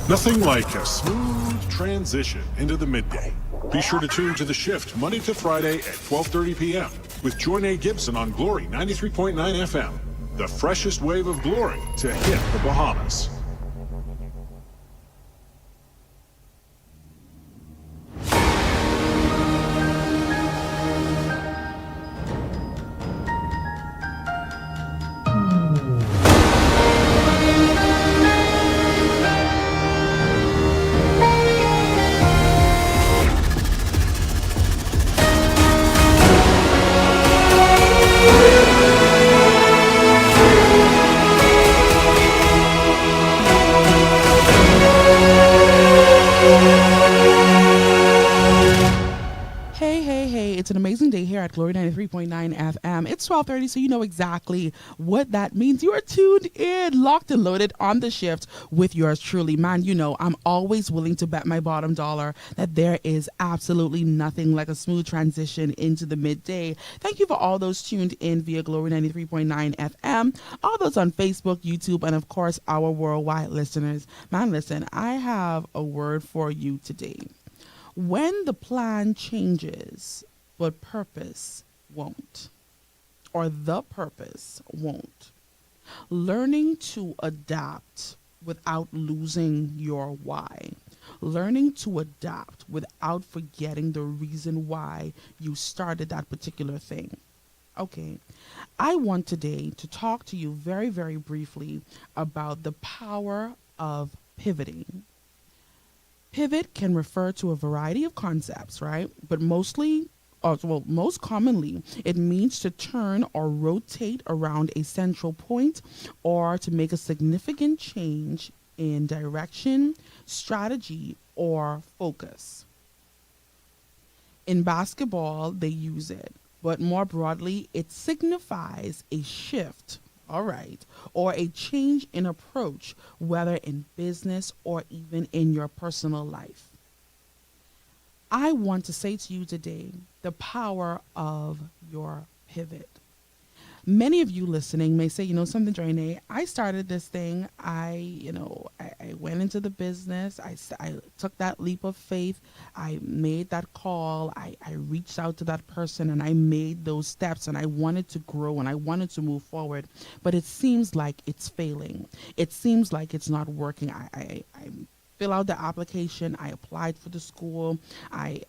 Nothing like a smooth transition into the midday. Be sure to tune to The Shift Monday to Friday at 12:30 p.m. with Joinae Gibson on Glory 93.9 FM. The freshest wave of glory to hit the Bahamas. It's an amazing day here at Glory 93.9 FM. It's 12:30, so you know exactly what that means. You are tuned in, locked and loaded on The Shift with yours truly. Man, you know, I'm always willing to bet my bottom dollar that there is absolutely nothing like a smooth transition into the midday. Thank you for all those tuned in via Glory 93.9 FM, all those on Facebook, YouTube, and of course, our worldwide listeners. Man, listen, I have a word for you today. When the plan changes, but purpose won't, or the purpose won't. Learning to adapt without losing your why. Learning to adapt without forgetting the reason why you started that particular thing. Okay, I want today to talk to you very, very briefly about the power of pivoting. Pivot can refer to a variety of concepts, right? But most commonly, it means to turn or rotate around a central point or to make a significant change in direction, strategy, or focus. In basketball, they use it, but more broadly, it signifies a shift, all right, or a change in approach, whether in business or even in your personal life. I want to say to you today the power of your pivot. Many of you listening may say, you know something, Joinae, I started this thing. I went into the business. I took that leap of faith. I made that call. I reached out to that person and I made those steps and I wanted to grow and I wanted to move forward. But it seems like it's failing. It seems like it's not working. I fill out the application. I applied for the school. I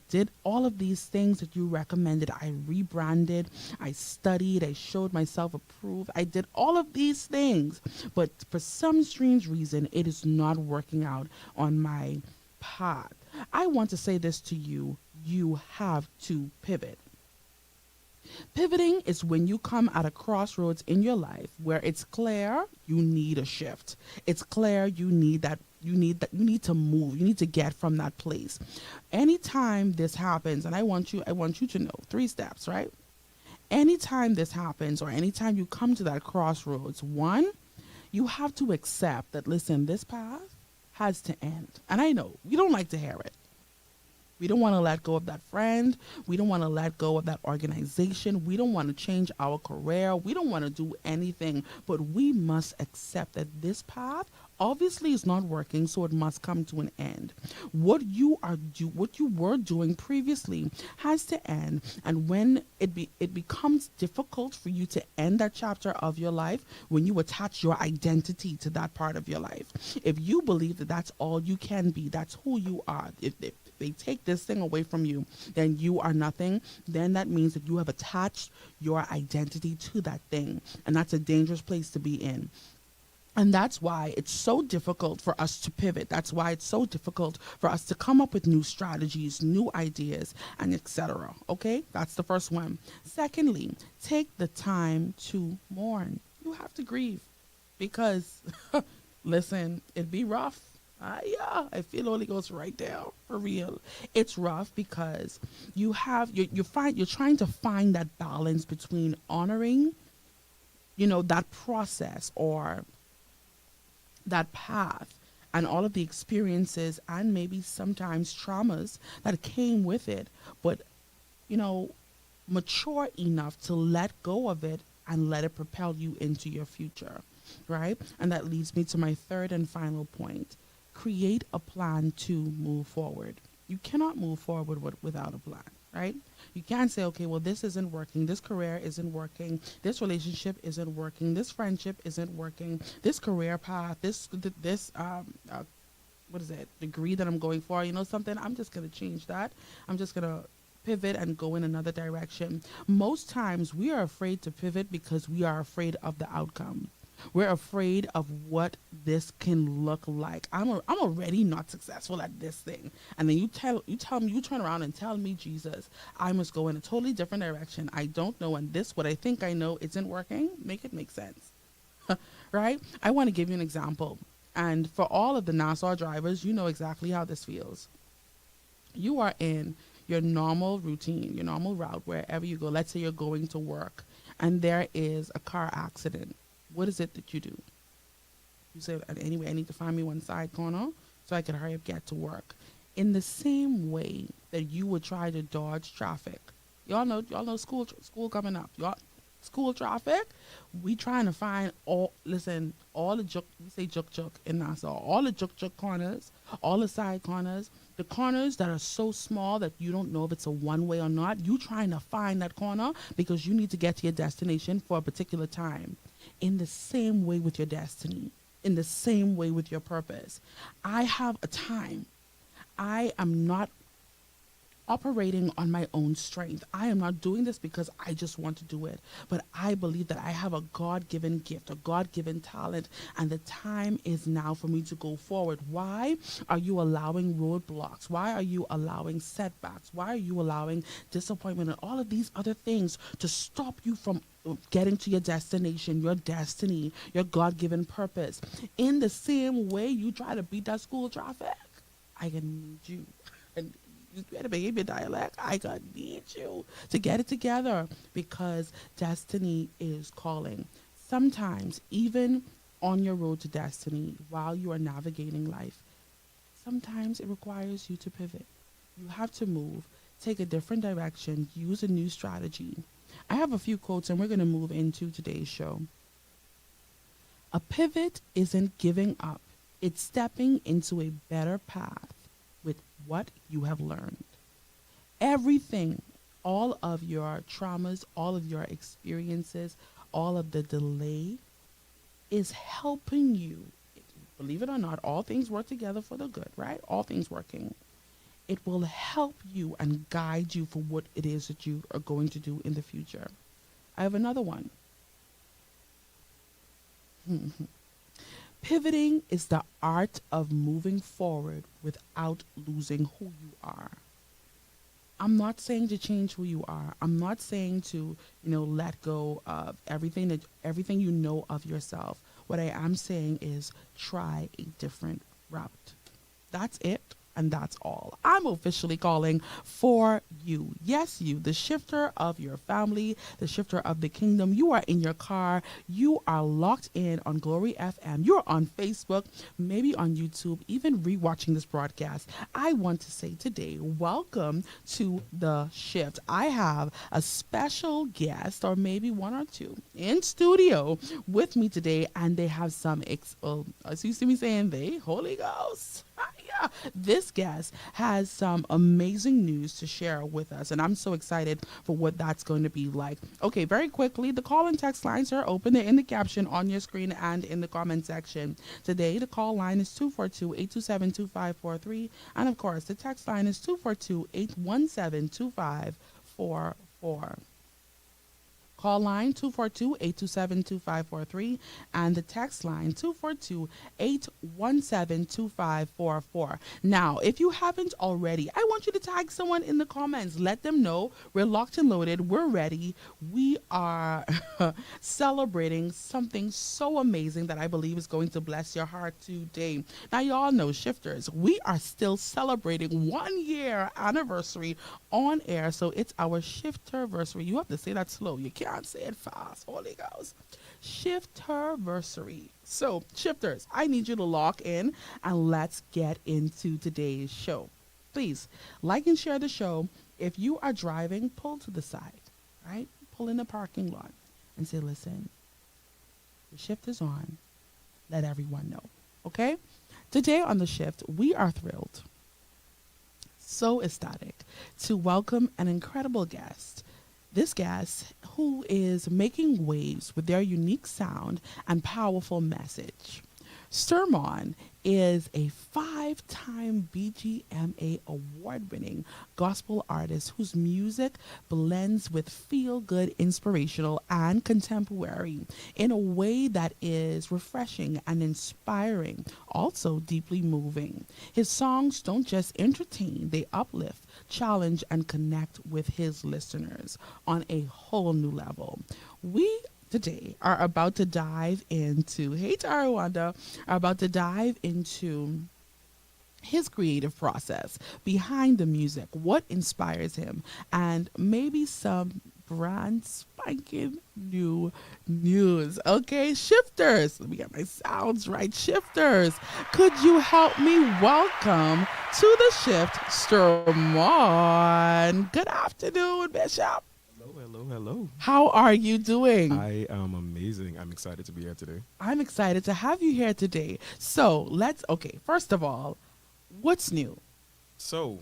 did all of these things that you recommended. I rebranded. I studied. I showed myself approved. I did all of these things. But for some strange reason, it is not working out on my path. I want to say this to you. You have to pivot. Pivoting is when you come at a crossroads in your life where it's clear you need a shift. It's clear you need to move. You need to get from that place. Anytime this happens, and I want you to know 3 steps, right? Anytime this happens or anytime you come to that crossroads, 1, you have to accept that, listen, this path has to end. And I know we don't like to hear it. We don't want to let go of that friend. We don't want to let go of that organization. We don't want to change our career. We don't want to do anything, but we must accept that this path obviously is not working, so it must come to an end. What you were doing previously has to end, and when it becomes difficult for you to end that chapter of your life, when you attach your identity to that part of your life, if you believe that that's all you can be, that's who you are, if they take this thing away from you, then you are nothing, then that means that you have attached your identity to that thing, and that's a dangerous place to be in. And that's why it's so difficult for us to pivot. That's why it's so difficult for us to come up with new strategies, new ideas, and etc. Okay? That's the first one. Secondly, take the time to mourn. You have to grieve because, listen, it'd be rough. I feel Holy Ghost right there, for real. It's rough because you're trying to find that balance between honoring, that process or that path and all of the experiences and maybe sometimes traumas that came with it, but mature enough to let go of it and let it propel you into your future, right? And that leads me to my third and final point. create a plan to move forward. You cannot move forward without a plan, right? You can't say, okay, well, this isn't working, this career isn't working, this relationship isn't working, this friendship isn't working, this career path, what is it, degree that I'm going for, something, I'm just going to change that. I'm just going to pivot and go in another direction. Most times we are afraid to pivot because we are afraid of the outcome. We're afraid of what this can look like. I'm already not successful at this thing, and then you tell me, you turn around and tell me, Jesus, I must go in a totally different direction. I don't know, and this what I think I know isn't working. Make it make sense, right? I want to give you an example, and for all of the Nassau drivers, you know exactly how this feels. You are in your normal routine, your normal route, wherever you go. Let's say you're going to work, and there is a car accident. What is it that you do? You say, anyway, I need to find me one side corner so I can hurry up, get to work. In the same way that you would try to dodge traffic. Y'all know school coming up. Y'all, school traffic, we trying to find all the juk, we say juk in Nassau, all the juk corners, all the side corners, the corners that are so small that you don't know if it's a one way or not. You trying to find that corner because you need to get to your destination for a particular time. In the same way with your destiny, in the same way with your purpose. I have a time. I am not operating on my own strength. I am not doing this because I just want to do it, but I believe that I have a God-given gift, a God-given talent, and the time is now for me to go forward. Why are you allowing roadblocks? Why are you allowing setbacks? Why are you allowing disappointment and all of these other things to stop you from getting to your destination, your destiny, your God-given purpose? In the same way you try to beat that school traffic, I can need you. And you better behave your dialect. I gonna need you to get it together because destiny is calling. Sometimes, even on your road to destiny, while you are navigating life, sometimes it requires you to pivot. You have to move, take a different direction, use a new strategy. I have a few quotes and we're going to move into today's show. A pivot isn't giving up. It's stepping into a better path with what you have learned. Everything, all of your traumas, all of your experiences, all of the delay is helping you. Believe it or not, all things work together for the good, right? All things working. It will help you and guide you for what it is that you are going to do in the future. I have another one. Pivoting is the art of moving forward without losing who you are. I'm not saying to change who you are. I'm not saying to, let go of everything you know of yourself. What I am saying is try a different route. That's it. And that's all. I'm officially calling for you. Yes, you, the shifter of your family, the shifter of the kingdom. You are in your car. You are locked in on Glory FM. You're on Facebook, maybe on YouTube, even rewatching this broadcast. I want to say today, welcome to the shift. I have a special guest, or maybe one or two, in studio with me today, and they have some, as you see me saying, Holy Ghost. Yeah, this guest has some amazing news to share with us, and I'm so excited for what that's going to be like. Okay, very quickly, the call and text lines are open. They're in the caption on your screen and in the comment section. Today, the call line is 242-827-2543, and of course, the text line is 242-817-2544. Call line 242-827-2543 and the text line 242-817-2544. Now, if you haven't already, I want you to tag someone in the comments. Let them know we're locked and loaded. We're ready. We are celebrating something so amazing that I believe is going to bless your heart today. Now, you all know, shifters, we are still celebrating 1 year anniversary on air. So it's our shifterversary. You have to say that slow. You can't say it fast. Holy Ghost. Shifterversary. So, shifters, I need you to lock in and let's get into today's show. Please like and share the show. If you are driving, pull to the side, right? Pull in the parking lot and say, listen, the shift is on. Let everyone know. Okay? Today on the shift, we are thrilled, so ecstatic to welcome an incredible guest. This guest who is making waves with their unique sound and powerful message. Sermon is a 5-time BGMA award-winning gospel artist whose music blends with feel-good, inspirational, and contemporary in a way that is refreshing and inspiring, also deeply moving. His songs don't just entertain, they uplift, challenge, and connect with his listeners on a whole new level. We today are about to dive into, hey Tarawanda, are about to dive into his creative process behind the music, what inspires him, and maybe some brand spanking new news. Okay, shifters, let me get my sounds right. Shifters, could you help me welcome to the shift, Sturmon? Good afternoon, Bishop. Hello. How are you doing? I am amazing. I'm excited to be here today. I'm excited to have you here today. So first of all, what's new? So,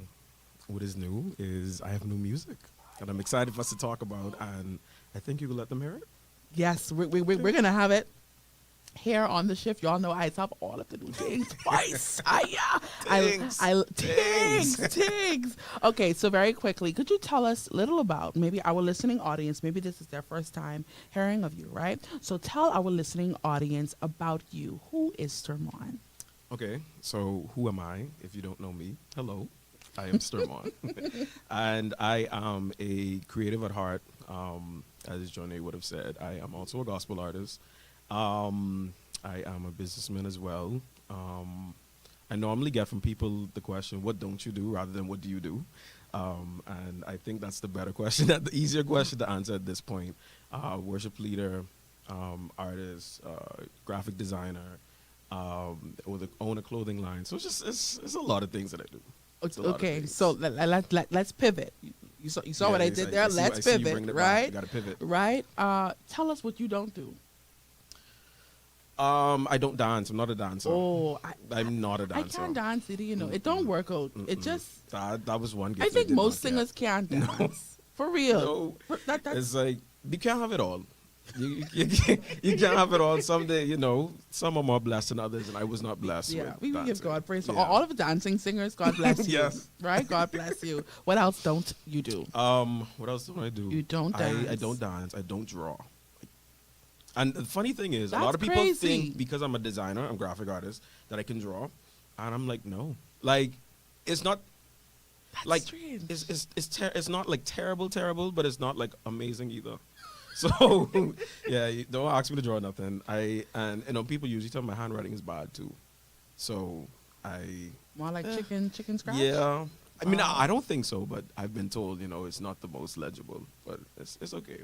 what is new is I have new music that I'm excited for us to talk about, and I think you will let them hear it. Yes, we're going to have it here on the shift. Y'all know I top all of the new things twice. Tings. Okay, so very quickly, could you tell us a little about maybe our listening audience? Maybe this is their first time hearing of you, right? So tell our listening audience about you. Who is Sturmon? Okay, so who am I? If you don't know me, hello. I am Sturmon. And I am a creative at heart. As Joinae would have said, I am also a gospel artist. I am a businessman as well. I normally get from people the question, what don't you do, rather than what do you do? And I think that's the better question, the easier question to answer at this point. Worship leader, artist, graphic designer, own a clothing line. So it's a lot of things that I do. Okay, so let's pivot. You saw what I did there? Let's pivot, right? You got to pivot. Right? Tell us what you don't do. I don't dance. I'm not a dancer. Oh, I'm not a dancer. I can't dance either. It don't work out. It just. That was one gift I think did most not get. singers can't dance. For real. No, That's it's like you can't have it all. You can't have it all. Someday, some are more blessed than others, and I was not blessed. Yeah, with we dancing. give God praise for Yeah. all of the dancing singers. God bless you. Yes. Right? God bless you. What else don't you do? What else do I do? You don't dance. I don't dance. I don't draw. And the funny thing is, That's a lot of people crazy. think because I'm a designer, I'm a graphic artist, that I can draw, and I'm like, no. Like, it's not. That's Like strange. it's not like terrible, but it's not like amazing either. So yeah, don't ask me to draw nothing. People usually tell me my handwriting is bad too. So More like chicken scratch? yeah. I mean, I don't think so, but I've been told it's not the most legible, but it's okay.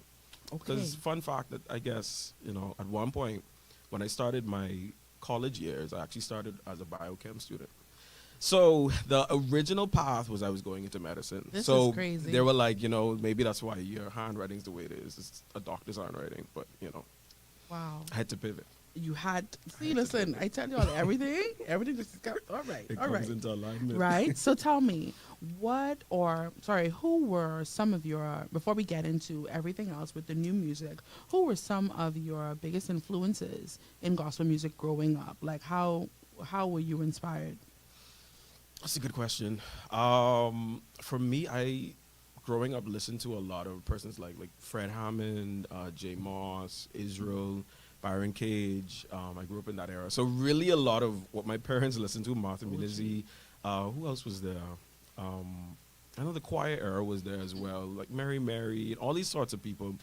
Okay. Because fun fact that I guess at one point when I started my college years, I actually started as a biochem student. So the original path was I was going into medicine. This so is crazy. They were like, maybe that's why your handwriting's the way it is. It's a doctor's handwriting, but Wow. I had to pivot. You had listen, I tell you all everything just got all right. It All comes right. into alignment. Right. So tell me, who were some of your, before we get into everything else with the new music, who were some of your biggest influences in gospel music growing up? Like how were you inspired? That's a good question. For me, growing up listened to a lot of persons like Fred Hammond, Jay Moss, Israel, Byron Cage. I grew up in that era. So really a lot of what my parents listened to, Martha Minizzi. Who else was there? I know the choir era was there as well, like Mary Mary, all these sorts of people.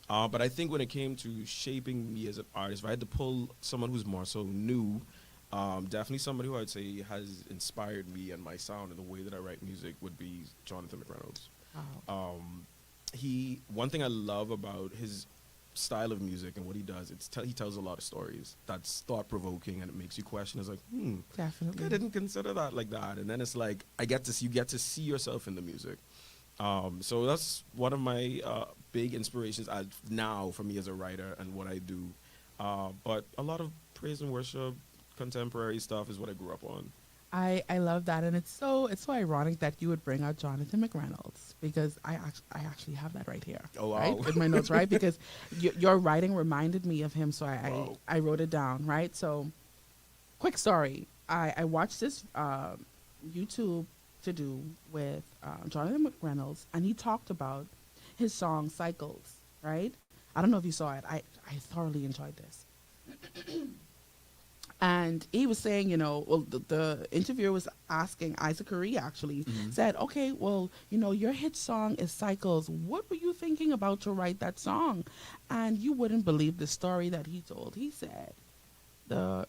But I think when it came to shaping me as an artist, if I had to pull someone who's more so new, definitely somebody who I'd say has inspired me and my sound and the way that I write music would be Jonathan McReynolds. Wow. One thing I love about his style of music and what he does, he tells a lot of stories that's thought-provoking and it makes you question. It's like, Definitely. I didn't consider that like that. And then it's like, you get to see yourself in the music. So that's one of my big inspirations now for me as a writer and what I do. But a lot of praise and worship, contemporary stuff is what I grew up on. I love that, and it's so ironic that you would bring out Jonathan McReynolds, because I actually have that right here. Oh, wow. Right, with my notes, right? Because your writing reminded me of him, so Wow. I wrote it down, right? So, quick story: I watched this YouTube to do with Jonathan McReynolds, and he talked about his song Cycles, right? I don't know if you saw it. I thoroughly enjoyed this. And he was saying, well, the interviewer was asking, Isaac Curry actually said, okay, well, your hit song is Cycles. What were you thinking about to write that song? And you wouldn't believe the story that he told. He said the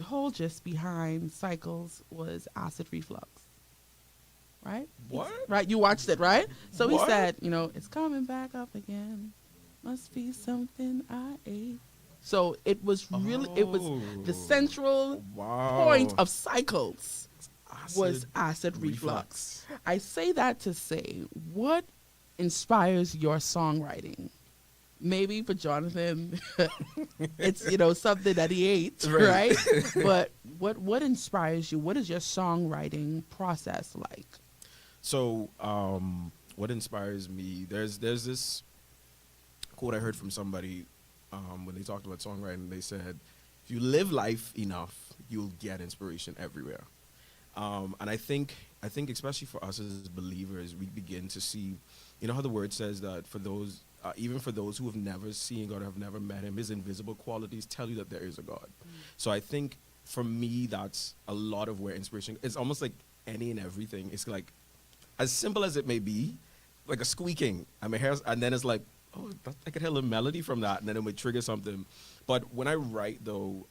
whole gist behind Cycles was acid reflux. Right? What? Right, you watched it, right? So he What? said, it's coming back up again. Must be something I ate. So it was really, it was the central Wow. point of Cycles was Acid acid reflux. I say that to say, what inspires your songwriting? Maybe for Jonathan, it's, something that he ate, right? But what inspires you? What is your songwriting process like? So, what inspires me? There's this quote I heard from somebody when they talked about songwriting. They said, "If you live life enough, you'll get inspiration everywhere." And I think especially for us as believers, we begin to see, how the word says that for those, even for those who have never seen God, have never met Him, His invisible qualities tell you that there is a God. So I think for me, that's a lot of where inspiration. It's almost like any and everything. It's like, as simple as it may be, like a squeaking. And then it's like, oh, I could hear a melody from that, and then it would trigger something. But when I write, though,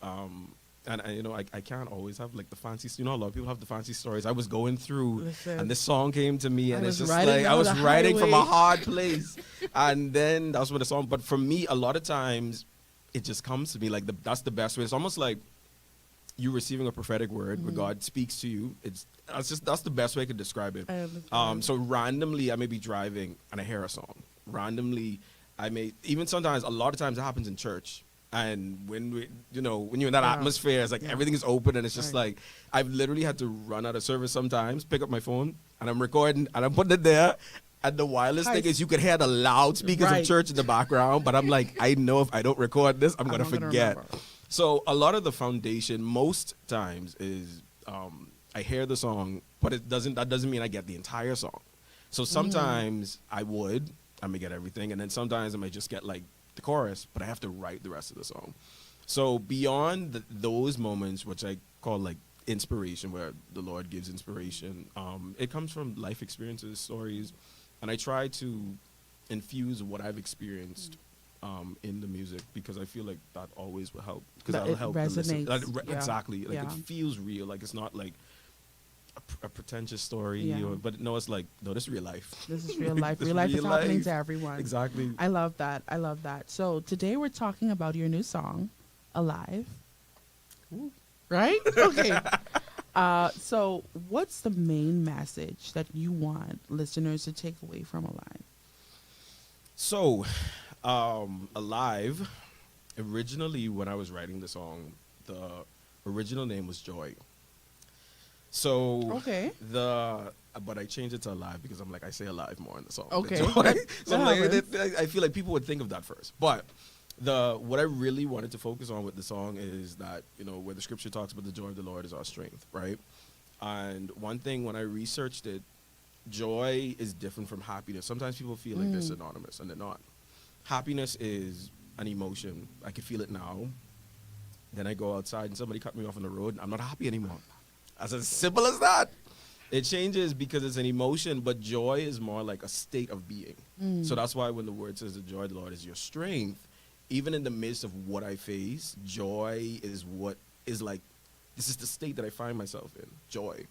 and I can't always have like the fancy. A lot of people have the fancy stories. I was going through, and this song came to me, and it's just like I was writing from a hard place, and then that's what the song. But for me, a lot of times, it just comes to me like that's the best way. It's almost like you receiving a prophetic word where God speaks to you. That's the best way I could describe it. So randomly, I may be driving and I hear a song. Randomly, I may, even sometimes, a lot of times it happens in church. And when you're in that atmosphere, it's like everything is open, and it's just like, I've literally had to run out of service sometimes, pick up my phone, and I'm recording, and I'm putting it there. And the wildest thing is you could hear the loudspeakers of church in the background, but I'm like, I know if I don't record this, I'm going to forget. So a lot of the foundation most times is I hear the song, but that doesn't mean I get the entire song. So sometimes I may get everything, and then sometimes I might just get like the chorus, but I have to write the rest of the song. So beyond those moments, which I call like inspiration, where the Lord gives inspiration, it comes from life experiences, stories, and I try to infuse what I've experienced in the music, because I feel like that always will help, because that'll help the listener. Exactly, like it feels real, like it's not like a pretentious story, but no, it's like, no, this is real life. This is real life. Real life is happening to everyone. Exactly. I love that. So today we're talking about your new song, Alive. Ooh. Right? Okay. So what's the main message that you want listeners to take away from Alive? So, Alive, originally when I was writing the song, the original name was Joy. So but I changed it to Alive because I'm like, I say alive more in the song. Okay. So I feel like people would think of that first. But what I really wanted to focus on with the song is that, where the scripture talks about the joy of the Lord is our strength, right? And one thing, when I researched it, joy is different from happiness. Sometimes people feel like they're synonymous, and they're not. Happiness is an emotion. I can feel it now. Then I go outside and somebody cut me off on the road, and I'm not happy anymore. As simple as that. It changes because it's an emotion, but joy is more like a state of being. So that's why when the word says the joy of the Lord is your strength, even in the midst of what I face, joy is what is like, this is the state that I find myself in, joy.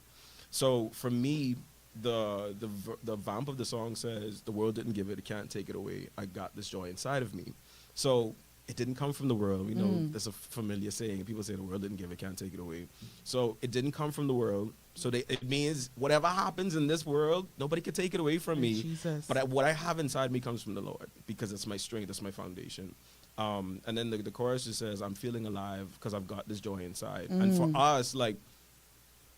So for me, the vamp of the song says, the world didn't give it, it can't take it away. I got this joy inside of me. So it didn't come from the world. That's a familiar saying. People say the world didn't give it, can't take it away. So it didn't come from the world. So it means whatever happens in this world, nobody can take it away from me. Jesus. But what I have inside me comes from the Lord, because it's my strength, it's my foundation. And then the chorus just says, I'm feeling alive because I've got this joy inside. And for us, like,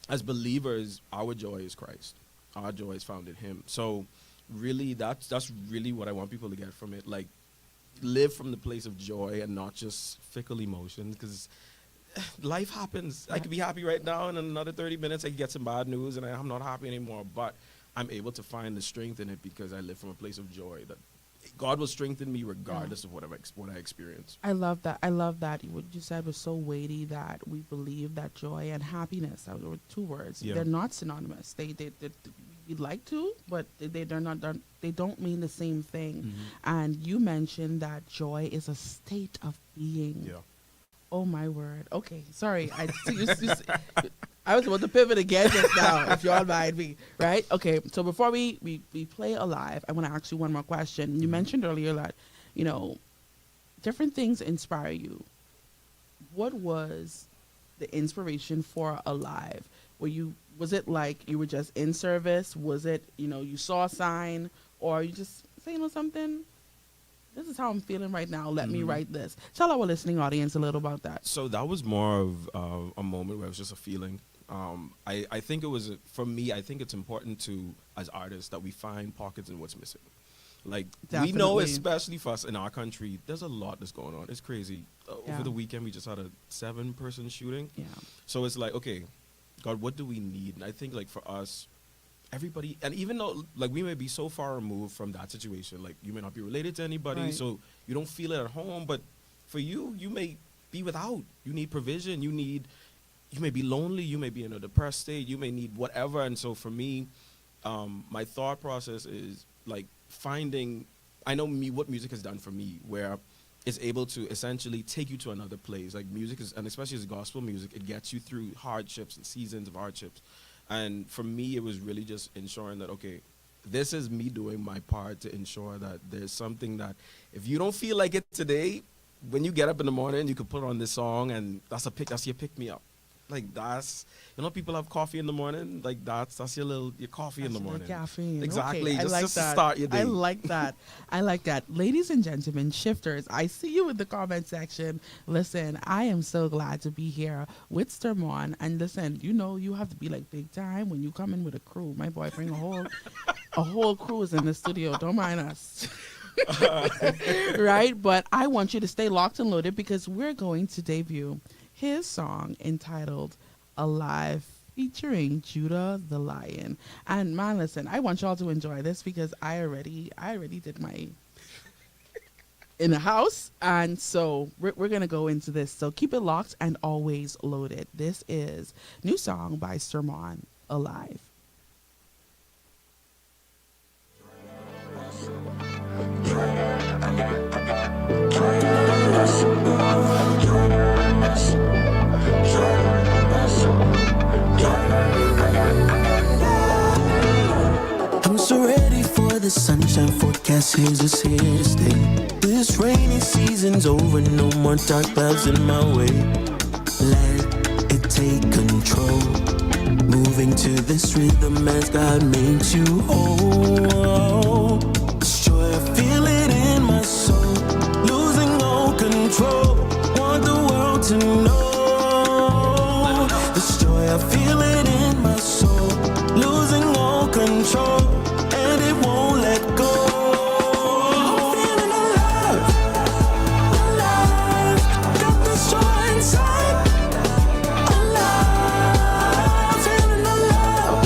as believers, our joy is Christ. Our joy is found in him. So really, that's really what I want people to get from it. Like, live from the place of joy and not just fickle emotions, because life happens. I could be happy right now, and in another 30 minutes I could get some bad news and I'm not happy anymore. But I'm able to find the strength in it because I live from a place of joy, that God will strengthen me regardless of what I experience. I love that. I love that. What you said was so weighty, that we believe that joy and happiness, those were two words. Yeah. They're not synonymous. You'd like to, but they're not. They don't mean the same thing. And you mentioned that joy is a state of being. Yeah. Oh my word. Okay, sorry. I was about to pivot again just now, if y'all mind me, right? Okay, so before we play Alive, I want to ask you one more question. You mentioned earlier that, different things inspire you. What was the inspiration for Alive? Was it like you were just in service? Was it, you saw a sign, or you just saying something? This is how I'm feeling right now. Let me write this. Tell our listening audience a little about that. So that was more of a moment where it was just a feeling. I think it was, for me, I think it's important to, as artists, that we find pockets in what's missing. Like, Definitely. we know, especially for us in our country, there's a lot that's going on. It's crazy. Yeah. Over the weekend, we just had a 7-person shooting. Yeah. So it's like, okay, God, what do we need? And I think, like, for us, everybody, and even though, like, we may be so far removed from that situation, like, you may not be related to anybody, Right. so you don't feel it at home, but for you, you may be without. You need provision. You may be lonely. You may be in a depressed state. You may need whatever. And so for me, my thought process is, like, finding, I know what music has done for me, where it's able to essentially take you to another place. Like, music is, and especially as gospel music, it gets you through hardships and seasons of hardships. And for me, it was really just ensuring that, okay, this is me doing my part to ensure that there's something that, if you don't feel like it today, when you get up in the morning, you could put on this song, and that's your pick-me-up. Like, that's, people have coffee in the morning. Like, that's your coffee in the morning. Caffeine. Exactly. Okay, Just to start your day. I like that. I like that. Ladies and gentlemen, shifters, I see you in the comment section. Listen, I am so glad to be here with Sturmon. And listen, you have to be like big time when you come in with a crew. My boy bring a whole crew is in the studio. Don't mind us. Right? But I want you to stay locked and loaded, because we're going to debut his song entitled Alive, featuring Judah the Lion. And man, listen, I want y'all to enjoy this, because I already did my in the house, and so we're gonna go into this. So keep it locked and always loaded. This is new song by Sturmon, Alive. I'm so ready for the sunshine forecast, here's us here to stay. This rainy season's over, no more dark clouds in my way. Let it take control, moving to this rhythm as God made you whole. This joy, I feel it in my soul, losing all control, want the world to know. This joy, I feel it in my soul, losing all control, and it won't let go. I'm feeling alive, alive, got this joy inside. Alive, feeling alive,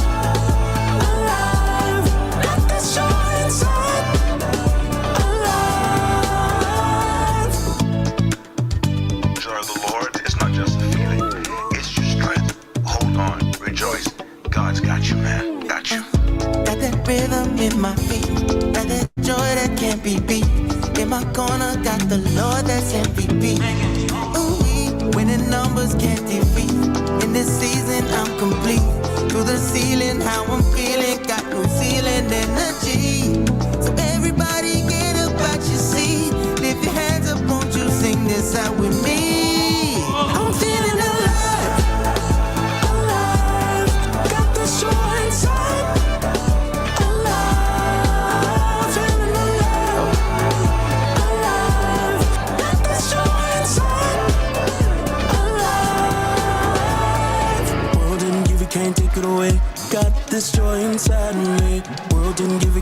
alive, got this joy inside. Alive. Joy of the Lord is not just a feeling, it's your strength. Hold on, rejoice. God's got you, man. Got you. Got that rhythm in my feet, got that joy that can't be beat. In my corner, got the Lord that's MVP. Ooh, winning numbers can't defeat. In this season, I'm complete. Through the ceiling, how I'm feeling, got no ceiling energy. So everybody get up out your seat, lift your hands up, won't you sing this out with me? I'm feeling alive, alive, got the joy inside. Alive, feeling alive, alive, got the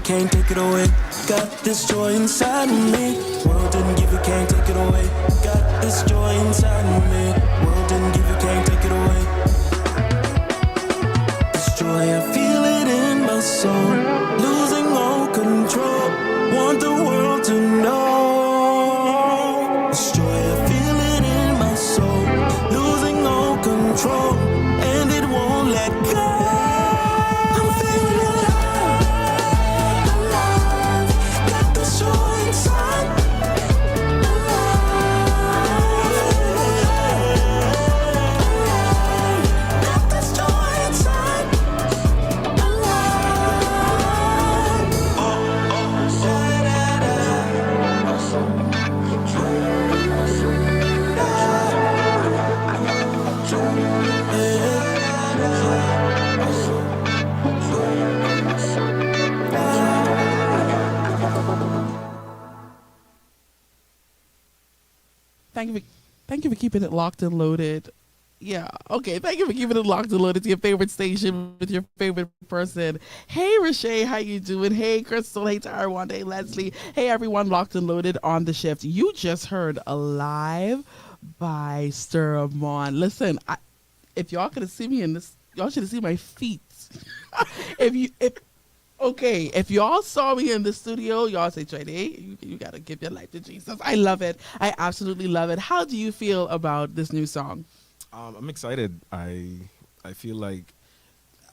can't take it away. Got this joy inside of me. World didn't give it, can't take it away. Got this joy inside of me. World didn't give it, can't take it away. This joy, I feel it in my soul. Losing all control. Want the world to know. This joy, I feel it in my soul. Losing all control. And it won't let go. I'm feeling alive, alive. Got this joy inside. Got this joy inside. Thank you for keeping it locked and loaded. Yeah, okay. Thank you for keeping it locked and loaded to your favorite station with your favorite person. Hey, Rashay, how you doing? Hey, Crystal. Hey, Taiwan. Hey, Leslie. Hey, everyone locked and loaded on the shift. You just heard Alive by Sturmon. Listen, if y'all could have seen me in this, y'all should have seen my feet. If y'all saw me in the studio, y'all say, Joinae, you got to give your life to Jesus. I love it. I absolutely love it. How do you feel about this new song? I'm excited. I feel like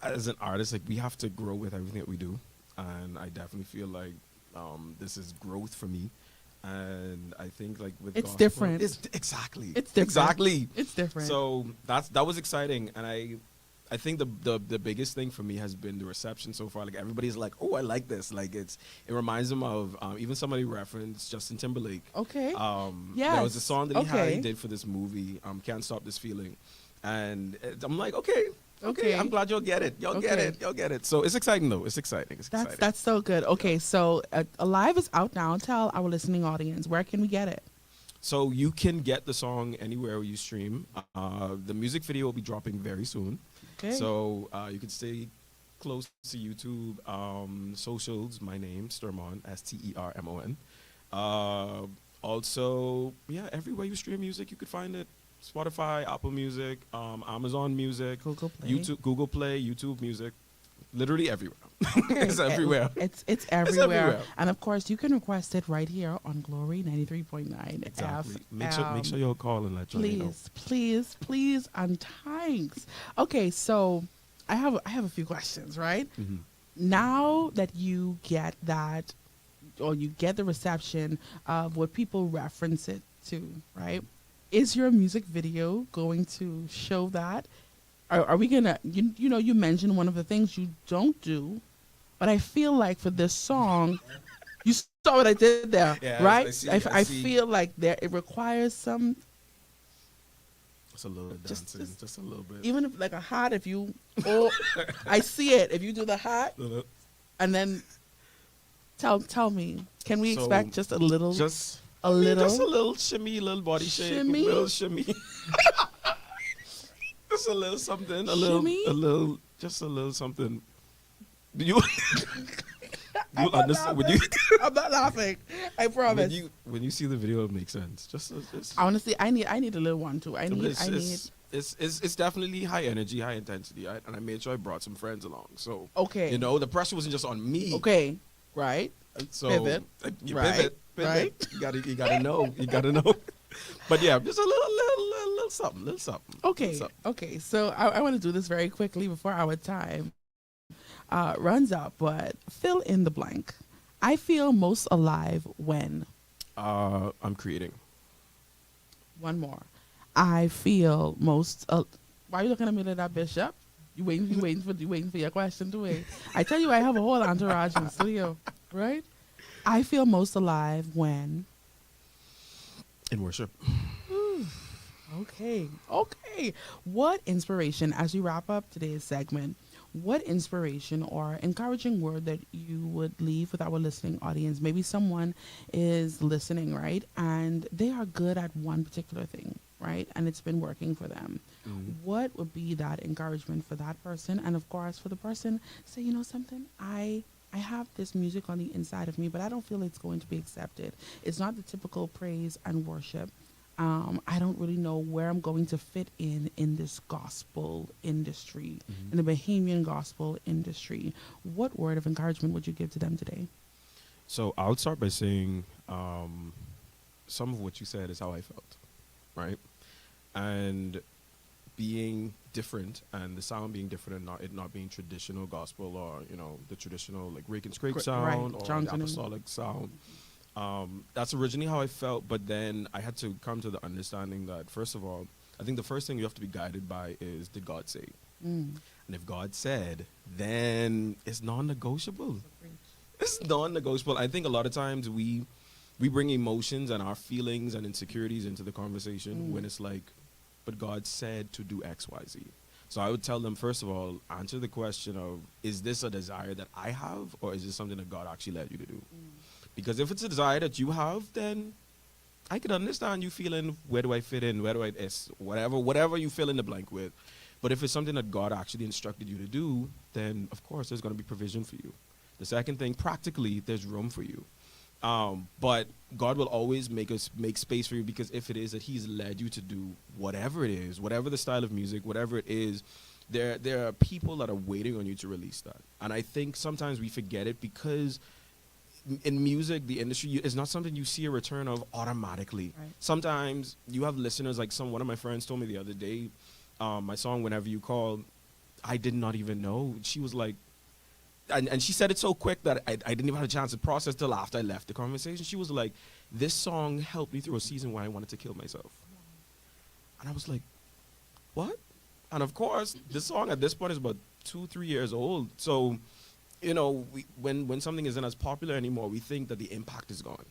as an artist, like we have to grow with everything that we do, and I definitely feel like this is growth for me. And I think like with it's gospel, different. It's exactly. It's different. Exactly. It's different. So that was exciting, and I think the biggest thing for me has been the reception so far. Like everybody's like, oh, I like this. Like it reminds them of even somebody referenced Justin Timberlake. Okay. There was a song that Okay. he did for this movie, Can't Stop This Feeling, and I'm like, okay. Okay. I'm glad you'll get it. You'll get it. You'll get it. So it's exciting though. It's exciting. It's exciting. That's so good. Okay, so Alive is out now. Tell our listening audience, where can we get it? So you can get the song anywhere you stream. The music video will be dropping very soon. Okay. So you can stay close to YouTube, socials. My name Sturmon, Stermon. Also, yeah, everywhere you stream music, you could find it. Spotify, Apple Music, Amazon Music, Google Play. YouTube, Google Play, YouTube Music, literally everywhere. It's everywhere. It's everywhere. everywhere. And of course, you can request it right here on Glory 93.9 Exactly. FM. Make sure you'll call and let Joinae know. Please, and thanks. Okay, so I have a few questions, right? Mhm. Now that you get that, or you get the reception of what people reference it to, right? Is your music video going to show that? Are we gonna? You mentioned one of the things you don't do, but I feel like for this song, you saw what I did there, Yeah, right? I see, I I see. feel like it requires some, Just a little bit dancing, just a little bit. even if like a hat. If you, I see it. If you do the hat, and then tell me, can we So, expect just a little? Just a little. Just a little shimmy, little body shake, Shimmy? a little shimmy. Just a little something, Shimmy? just a little something. Do you understand? When you I'm not laughing. I promise. when you see the video, it makes sense. Just Honestly, I need a little one too. I need. It's definitely high energy, high intensity, right? And I made sure I brought some friends along. So Okay. the pressure wasn't just on me. Okay. Right. So Pivot. you Right. pivot. Right. You gotta know. But yeah, just a little something, little something. Okay. little something. Okay. So I want to do this very quickly before our time runs out. But fill in the blank. I feel most alive when. I'm creating. One more. I feel most. Why are you looking at me like that, Bishop? You waiting for your question to wait. I tell you, I have a whole entourage in the studio, right? I feel most alive when. In worship. Okay. What inspiration, as we wrap up today's segment, what inspiration or encouraging word that you would leave with our listening audience? Maybe someone is listening, right? And they are good at one particular thing, right? And it's been working for them. What would be that encouragement for that person? And of course, for the person, say, you know something, I I have this music on the inside of me, but I don't feel it's going to be accepted. It's not the typical praise and worship. I don't really know where I'm going to fit in this gospel industry, in the Bahamian gospel industry. What word of encouragement would you give to them today? So I would start by saying some of what you said is how I felt, right? And being different and the sound being different and it not being traditional gospel or, the traditional like rake and scrape sound or the apostolic sound. That's originally how I felt, but then I had to come to the understanding that, first of all, I think the first thing you have to be guided by is, did God say? And if God said, then it's non-negotiable. It's non-negotiable. I think a lot of times we bring emotions and our feelings and insecurities into the conversation when it's like, but God said to do X, Y, Z. So I would tell them, first of all, answer the question of, is this a desire that I have, or is this something that God actually led you to do? Because if it's a desire that you have, then I can understand you feeling, where do I fit in? Where do I, whatever you fill in the blank with. But if it's something that God actually instructed you to do, then of course there's going to be provision for you. The second thing, practically, there's room for you. But God will always make space for you, because if it is that He's led you to do whatever it is, whatever the style of music, whatever it is, there are people that are waiting on you to release that. And I think sometimes we forget it, because in music, the industry is not something you see a return of automatically. Right. Sometimes you have listeners, like one of my friends told me the other day, my song Whenever You Call, I did not even know. She was like, and she said it so quick that I didn't even have a chance to process till after I left the conversation. She was like, this song helped me through a season where I wanted to kill myself. And I was like, what? And of course, this song at this point is about 2-3 years old. So, when something isn't as popular anymore, we think that the impact is gone.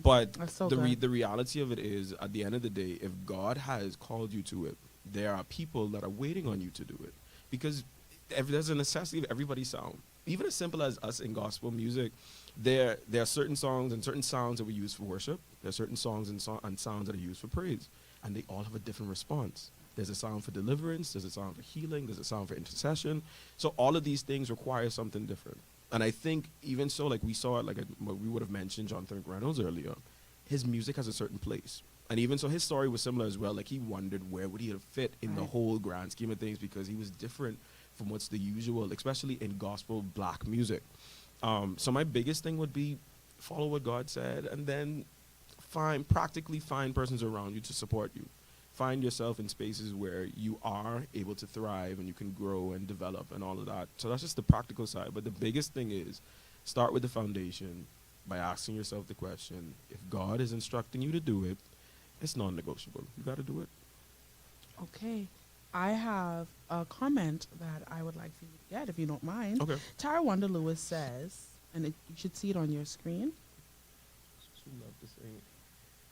But so the reality of it is, at the end of the day, if God has called you to it, there are people that are waiting on you to do it. Because there's a necessity of everybody's sound. Even as simple as us in gospel music, there are certain songs and certain sounds that we use for worship. There are certain songs and sounds that are used for praise. And they all have a different response. There's a sound for deliverance. There's a sound for healing. There's a sound for intercession. So all of these things require something different. And I think even so, like we saw it, we would have mentioned Jonathan Reynolds earlier, his music has a certain place. And even so, his story was similar as well. Like, he wondered where would he have fit in the whole grand scheme of things, because he was different from what's the usual, especially in gospel black music. So my biggest thing would be follow what God said, and then practically find persons around you to support you. Find yourself in spaces where you are able to thrive and you can grow and develop and all of that. So that's just the practical side. But the biggest thing is start with the foundation by asking yourself the question, if God is instructing you to do it, it's non-negotiable. You got to do it. Okay. I have a comment that I would like for you to get, if you don't mind. Okay. Tara Wanda Lewis says, and you should see it on your screen. She love to sing.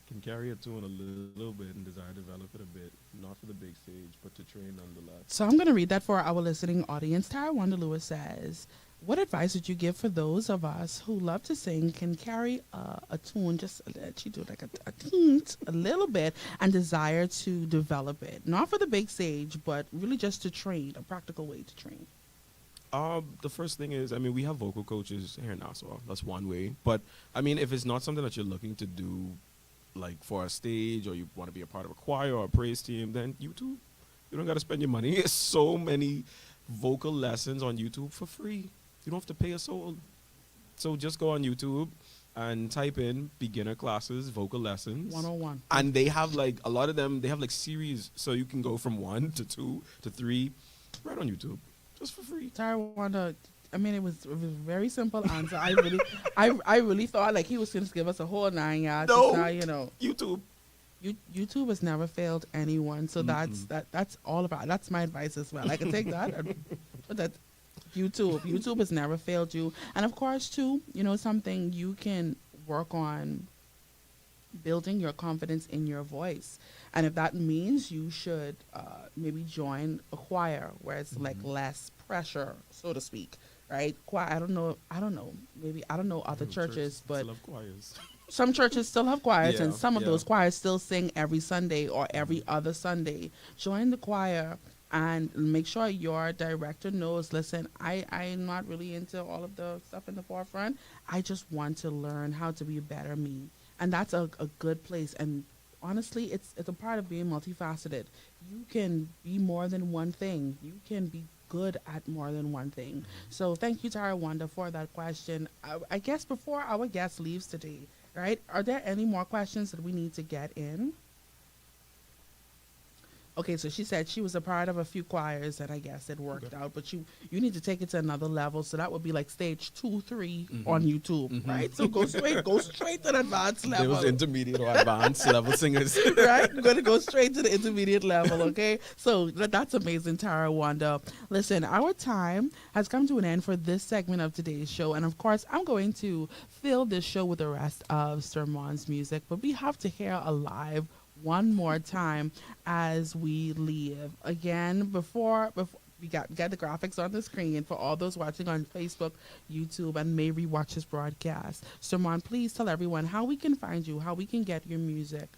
Can carry a tune a little bit and desire to develop it a bit, not for the big stage, but to train nonetheless. So I'm going to read that for our listening audience. Tara Wanda Lewis says, what advice would you give for those of us who love to sing, can carry a tune, just she do like a little bit, and desire to develop it, not for the big stage, but really just to train, a practical way to train? The first thing is, we have vocal coaches here in Nassau. That's one way. But, if it's not something that you're looking to do, like for a stage, or you want to be a part of a choir or a praise team, then YouTube. You don't got to spend your money. There's so many vocal lessons on YouTube for free. You don't have to pay a soul. So just go on YouTube and type in beginner classes, vocal lessons. 101. And they have a lot of them, they have series. So you can go from 1 to 2 to 3 right on YouTube, just for free. Tara Wanda, it was a very simple answer. I really thought he was going to give us a whole 9 yards. No, YouTube. YouTube has never failed anyone. So that's all about. That's my advice as well. I can take that. But that YouTube has never failed you. And of course, too, something you can work on, building your confidence in your voice. And if that means you should maybe join a choir where it's less pressure, so to speak, right? Choir, I don't know. Maybe I don't know other churches, but still have choirs. Some churches still have choirs, and some of yeah. those choirs still sing every Sunday or every other Sunday. Join the choir and make sure your director knows, listen, I'm not really into all of the stuff in the forefront. I just want to learn how to be a better me. And that's a good place. And honestly, it's a part of being multifaceted. You can be more than one thing. You can be good at more than one thing. So thank you, Tara Wanda, for that question. I guess before our guest leaves today, right, are there any more questions that we need to get in? Okay, so she said she was a part of a few choirs and I guess it worked out, but you need to take it to another level. So that would be like stage 2, 3 on YouTube, right? So go straight to the advanced level. There was intermediate or advanced level singers. Right? We're going to go straight to the intermediate level, okay? So that's amazing, Tara Wanda. Listen, our time has come to an end for this segment of today's show. And of course, I'm going to fill this show with the rest of Sermon's music, but we have to hear a live one more time as we leave. Again, before we got the graphics on the screen for all those watching on Facebook, YouTube, and may rewatch this broadcast. Sermon, please tell everyone how we can find you, how we can get your music,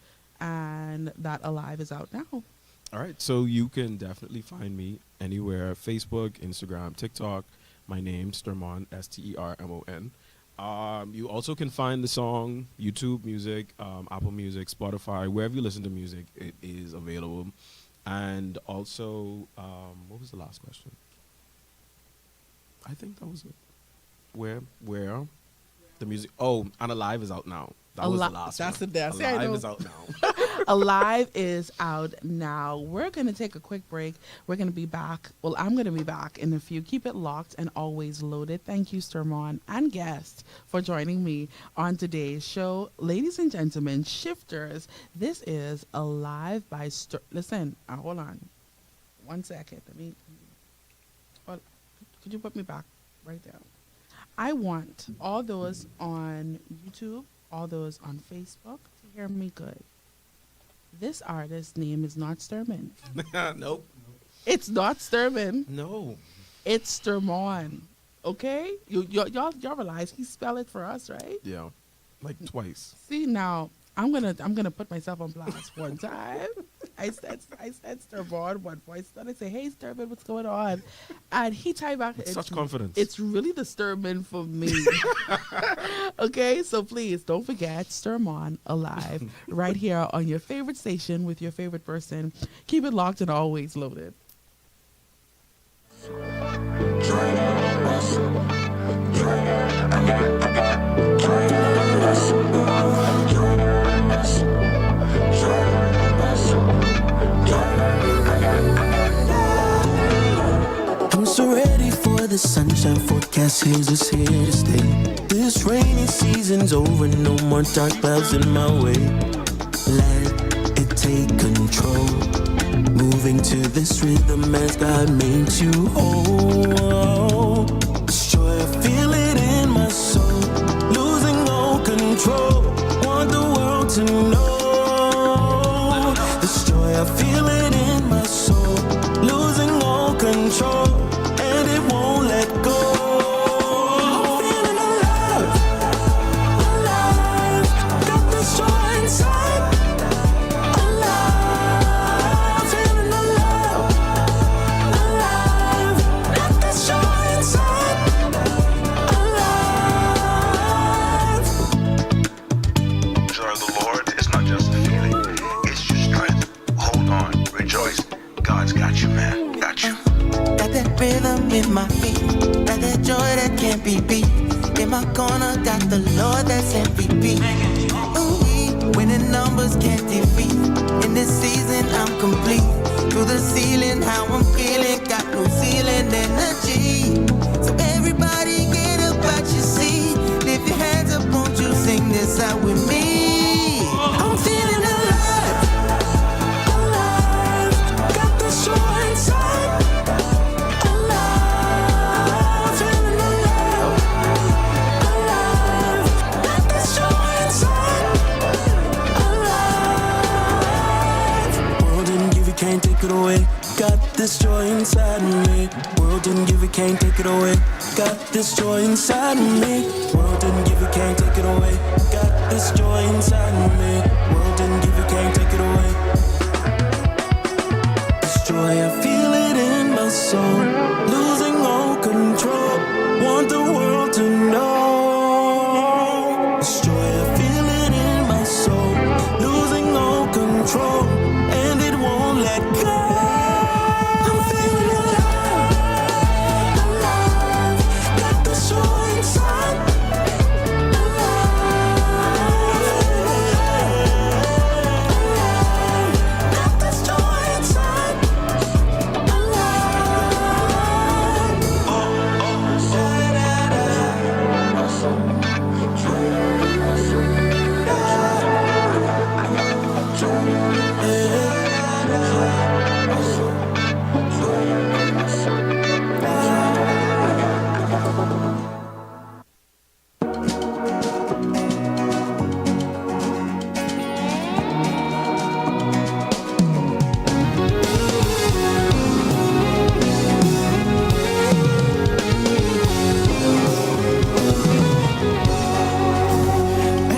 and that Alive is out now. All right, so you can definitely find me anywhere: Facebook, Instagram, TikTok. My name, Stermon, Stermon. You also can find the song YouTube Music, Apple Music, Spotify, wherever you listen to music, it is available. And also, what was the last question? I think that was it. Where the music? Oh, and Alive is out now. That was the last that's one. the best. Alive is out now. Alive is out now. We're going to take a quick break. We're going to be back. Well, I'm going to be back in a few. Keep it locked and always loaded. Thank you, Sermon and guest, for joining me on today's show. Ladies and gentlemen, shifters, this is Alive by Listen, hold on. 1 second. Could you put me back right there? I want all those on YouTube, all those on Facebook to hear me good. This artist's name is not Sturman. Nope. It's not Sturman. No. It's Sturmon. Okay? Y'all realize he spelled it for us, right? Yeah. Like twice. See, now I'm gonna put myself on blast one time. I said Sturman one voice. Then I say, hey Sturman, what's going on? And he typed back, With such confidence. It's really the Sturman for me. Okay, so please don't forget Sturmon Alive right here on your favorite station with your favorite person. Keep it locked and always loaded. I'm so ready for the sunshine forecast, here's us here to stay. This rainy season's over, no more dark clouds in my way. Let it take control, moving to this rhythm as God made you whole. This joy, I feel it in my soul, losing all control, want the world to know. This joy, I feel it in my soul, losing all control, and it won't let go. I'm feeling alive, alive, got this joy inside. Alive, feeling alive, alive, got this joy inside. Alive. Joy of the Lord is not just a feeling, it's your strength. Hold on, rejoice. God's got you, man. Got you. Got that rhythm in my feet, got that joy that can't be beat. In my corner, got the Lord that's MVP. Ooh, winning numbers can't defeat. In this season, I'm complete. Through the ceiling, how I'm feeling, got no ceiling energy. So everybody get up out your seat, lift your hands up, won't you sing this out with me? I'm feeling alive, alive, got the joy inside. Alive, feeling alive, alive, got this joy inside. Alive. World didn't give you, can't take it away. Got this joy inside of me. World didn't give it, can't take it away. Got this joy inside of me. World didn't give it, can't take it away. Got this joy inside of me. World didn't give it, can't take it away. This joy, I feel it control, and it won't let go. I'm feeling alive, alive, got the joy inside. Got this joy inside.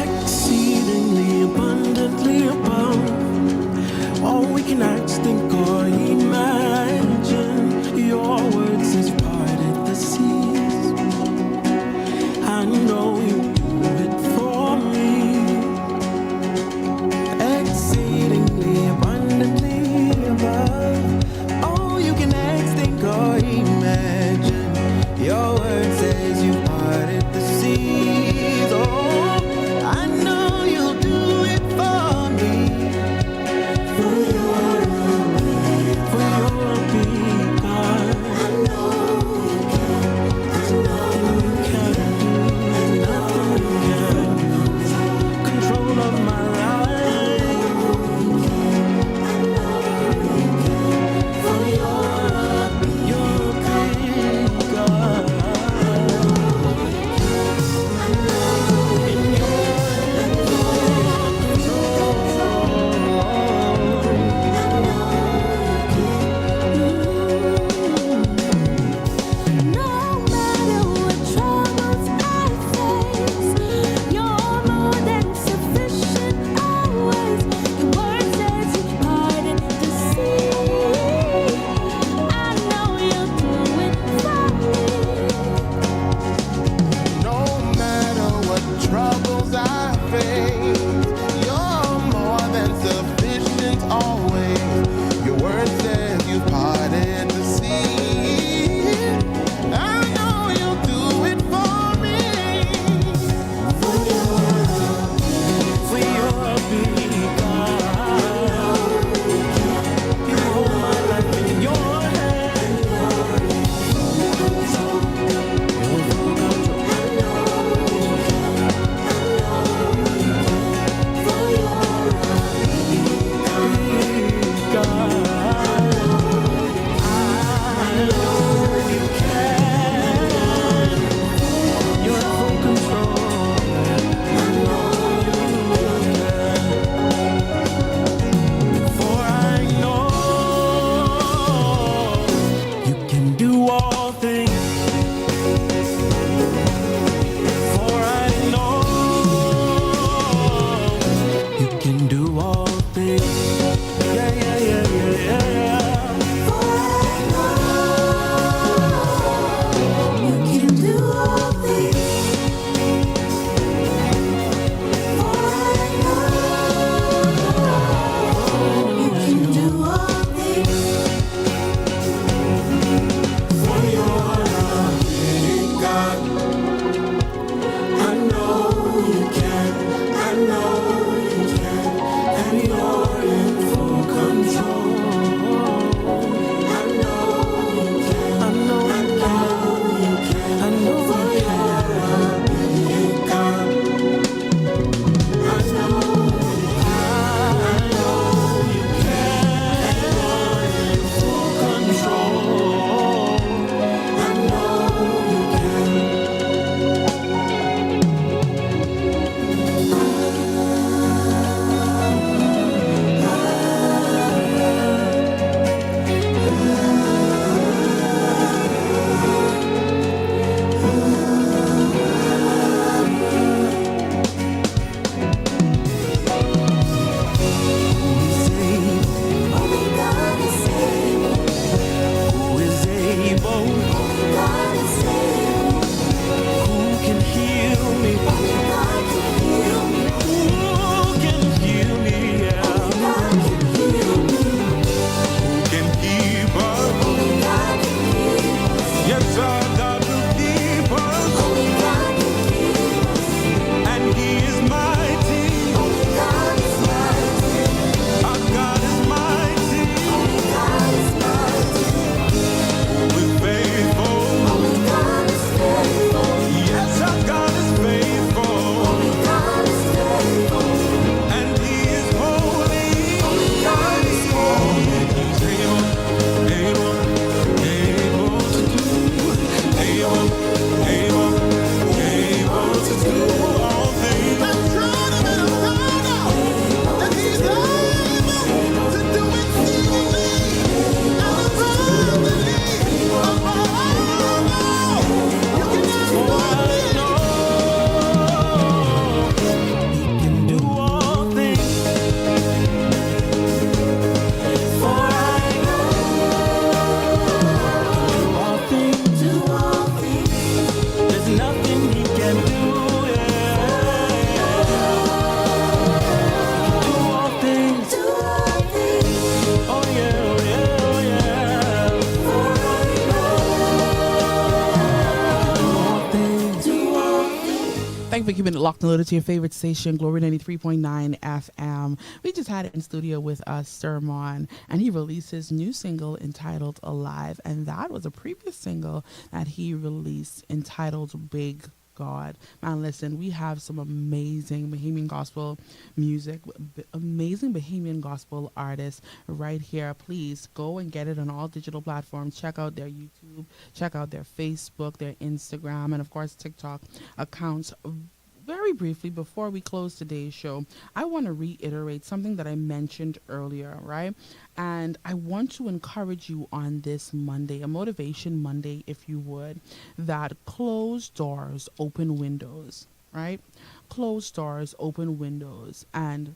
Exceedingly abundantly above all we can ask, think, or imagine. Your word says parted the seas. I know you do it for me. Exceedingly abundantly above all you can ask, think, or imagine. Your word says you parted the seas. Oh, I know you'll do it for me. For your big God. I know you can. Nothing you can do. Nothing you can do. Control of my life. I know you can. For your big God. No matter what troubles I face, you're more than sufficient always. Your word says you parted the sea. I know you'll do it for me. No matter what troubles I face, you're more than sufficient always. Your word says you parted the sea. I know you'll do it for me. For your big God. You hold my life in your hand. You're full control. keeping it locked and loaded to your favorite station, Glory 93.9 FM. We just had it in studio with us, Sermon, and he released his new single entitled Alive. And that was a previous single that he released entitled Big God. Man, listen, we have some amazing Bahamian gospel music, amazing Bahamian gospel artists right here. Please go and get it on all digital platforms. Check out their YouTube, check out their Facebook, their Instagram, and of course TikTok accounts. Very briefly, before we close today's show, I want to reiterate something that I mentioned earlier, right? And I want to encourage you on this Monday, a motivation Monday, if you would, that closed doors, open windows, right? Closed doors, open windows. And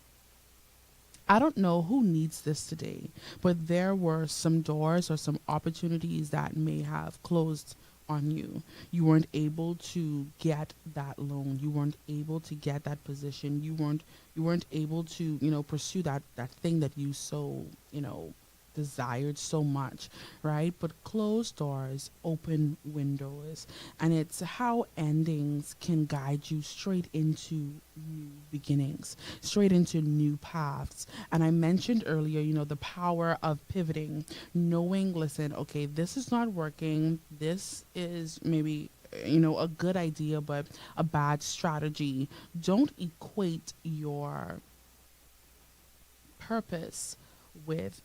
I don't know who needs this today, but there were some doors or some opportunities that may have closed on you. You weren't able to get that loan. You weren't able to get that position. You weren't able to, pursue that thing that you so, desired so much, right? But closed doors, open windows. And it's how endings can guide you straight into new beginnings, straight into new paths. And I mentioned earlier, the power of pivoting, knowing, listen, okay, this is not working. This is maybe a good idea, but a bad strategy. Don't equate your purpose with,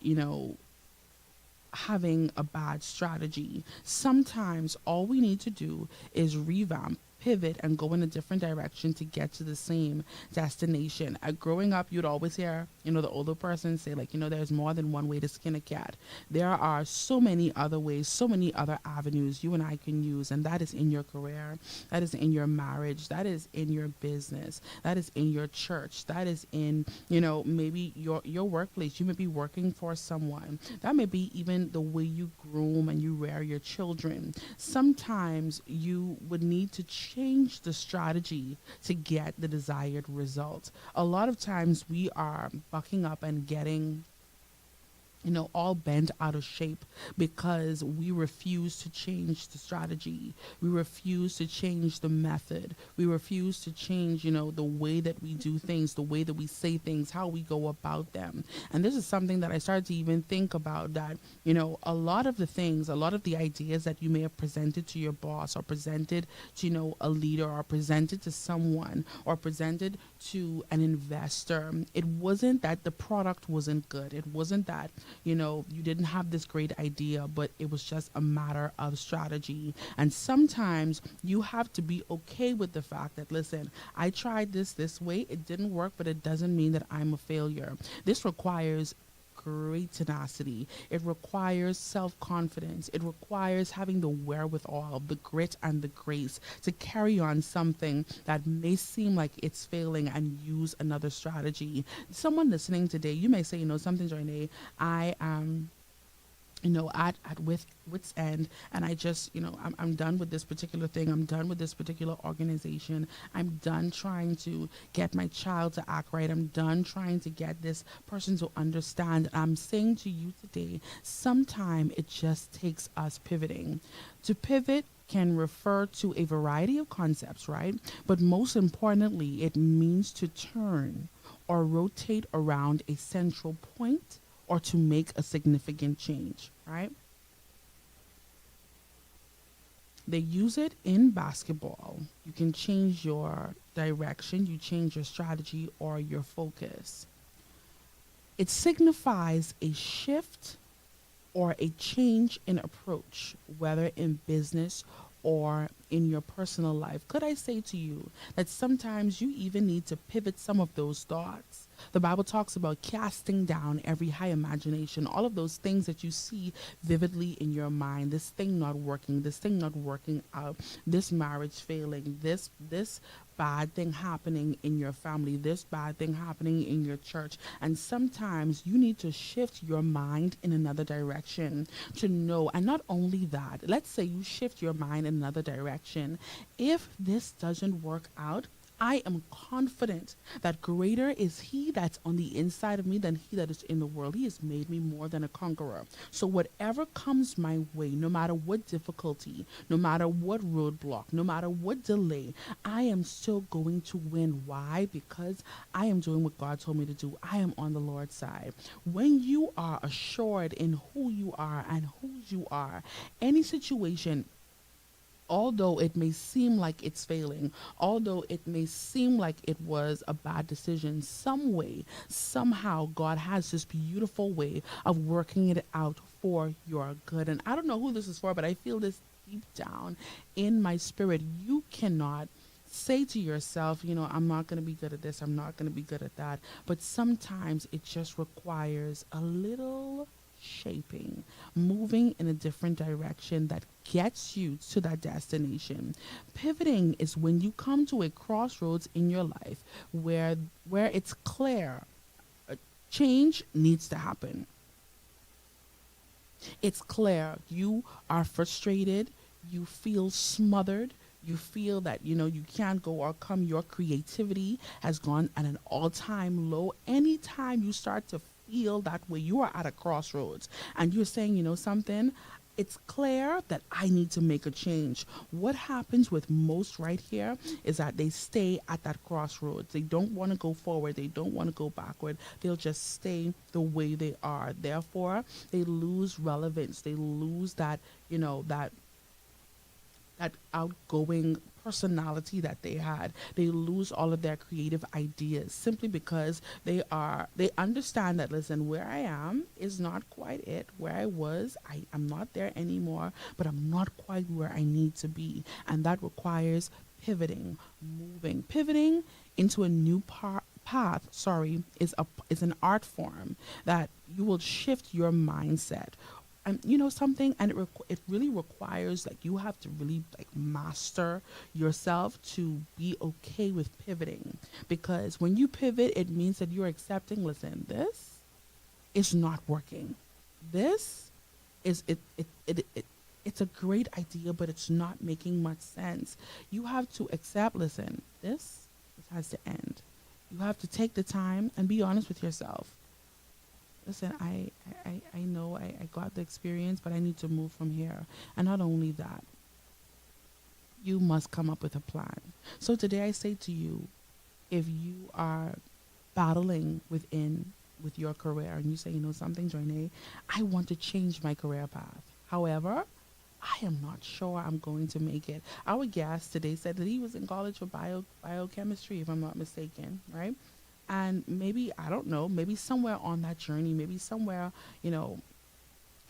having a bad strategy. Sometimes all we need to do is revamp, pivot, and go in a different direction to get to the same destination. Growing up, you'd always hear, the older person say, there's more than one way to skin a cat. There are so many other ways, so many other avenues you and I can use, and that is in your career, that is in your marriage, that is in your business, that is in your church, that is in, maybe your workplace. You may be working for someone. That may be even the way you groom and you rear your children. Sometimes you would need to change the strategy to get the desired result. A lot of times we are bucking up and getting all bent out of shape because we refuse to change the strategy. We refuse to change the method. We refuse to change, the way that we do things, the way that we say things, how we go about them. And this is something that I started to even think about, that, a lot of the things, a lot of the ideas that you may have presented to your boss or presented to, a leader or presented to someone or presented to an investor, it wasn't that the product wasn't good. It wasn't that, you didn't have this great idea, but it was just a matter of strategy. And sometimes you have to be okay with the fact that, listen, I tried this way, it didn't work, but it doesn't mean that I'm a failure. This requires great tenacity. It requires self-confidence. It requires having the wherewithal, the grit and the grace to carry on something that may seem like it's failing and use another strategy. Someone listening today, you may say, something, Joinae, I am at wit's end, and I just, I'm done with this particular thing. I'm done with this particular organization. I'm done trying to get my child to act right. I'm done trying to get this person to understand. I'm saying to you today, sometime it just takes us pivoting. To pivot can refer to a variety of concepts, right? But most importantly, it means to turn or rotate around a central point or to make a significant change, right? They use it in basketball. You can change your direction, you change your strategy or your focus. It signifies a shift or a change in approach, whether in business or in your personal life. Could I say to you that sometimes you even need to pivot some of those thoughts? The Bible talks about casting down every high imagination, all of those things that you see vividly in your mind, this thing not working out, this marriage failing, this bad thing happening in your family, this bad thing happening in your church. And sometimes you need to shift your mind in another direction to know. And not only that, let's say you shift your mind in another direction. If this doesn't work out, I am confident that greater is he that's on the inside of me than he that is in the world. He has made me more than a conqueror. So whatever comes my way, no matter what difficulty, no matter what roadblock, no matter what delay, I am still going to win. Why? Because I am doing what God told me to do. I am on the Lord's side. When you are assured in who you are and whose you are, any situation, although it may seem like it's failing, although it may seem like it was a bad decision, some way, somehow, God has this beautiful way of working it out for your good. And I don't know who this is for, but I feel this deep down in my spirit. You cannot say to yourself, I'm not going to be good at this, I'm not going to be good at that. But sometimes it just requires a little shaping, moving in a different direction that gets you to that destination. Pivoting is when you come to a crossroads in your life where it's clear a change needs to happen. It's clear you are frustrated, you feel smothered, you feel that you can't go or come. Your creativity has gone at an all-time low. Anytime you start to feel that way, you are at a crossroads and you're saying, something, it's clear that I need to make a change. What happens with most right here is that they stay at that crossroads. They don't want to go forward. They don't want to go backward. They'll just stay the way they are. Therefore, they lose relevance. They lose that outgoing personality that they had. They lose all of their creative ideas simply because they understand that, listen, where I am is not quite it. Where I was, I'm not there anymore, but I'm not quite where I need to be. And that requires pivoting, moving. Pivoting into a new path, is an art form that you will shift your mindset. And something, and it really requires, like, you have to really master yourself to be okay with pivoting, because when you pivot, it means that you're accepting, listen, this is not working. This is it's a great idea, but it's not making much sense. You have to accept, listen, this has to end. You have to take the time and be honest with yourself. Listen, I know I got the experience, but I need to move from here. And not only that, you must come up with a plan. So today I say to you, if you are battling with your career and you say, something, Joinae, I want to change my career path. However, I am not sure I'm going to make it. Our guest today said that he was in college for biochemistry, if I'm not mistaken, right? And maybe, I don't know, maybe somewhere on that journey, maybe somewhere, in